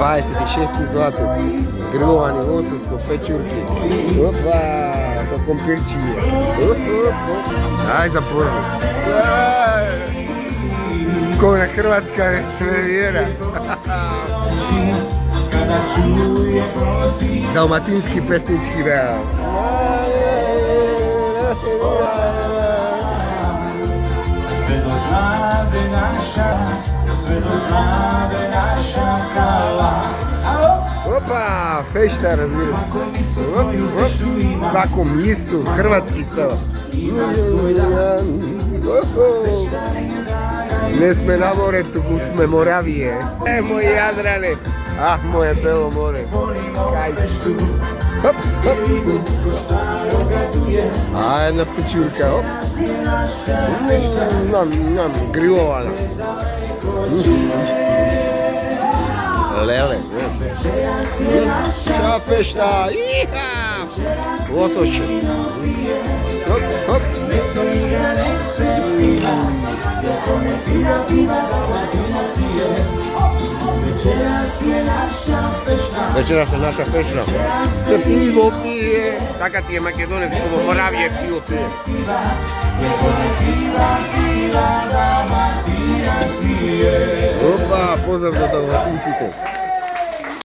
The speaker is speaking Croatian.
26. zlatec. Grilovani losos su pečurki. Opa, sa krompirčije. Aj za prvu. Ko na hrvatska rivijera. Dalmatinski pesnički veal. Sve do znade naša kala. Opa, fešta razvijela. Svakom listu hrvatski stav. Ne sme na more, tuku sme Moravije. Moji Jadrane, ah, moje belo more. Kaj tu. Hop, hop. A jedna pečurka, hop. Grilovana. Lele. Ča fešta, iha. Losoše. Hop, hop. Večeras je naša fešta. Se pivo pije. Taka ti je Makedonec, como Moravije pivo pije. Opa, pozdrav za Dalmatincite.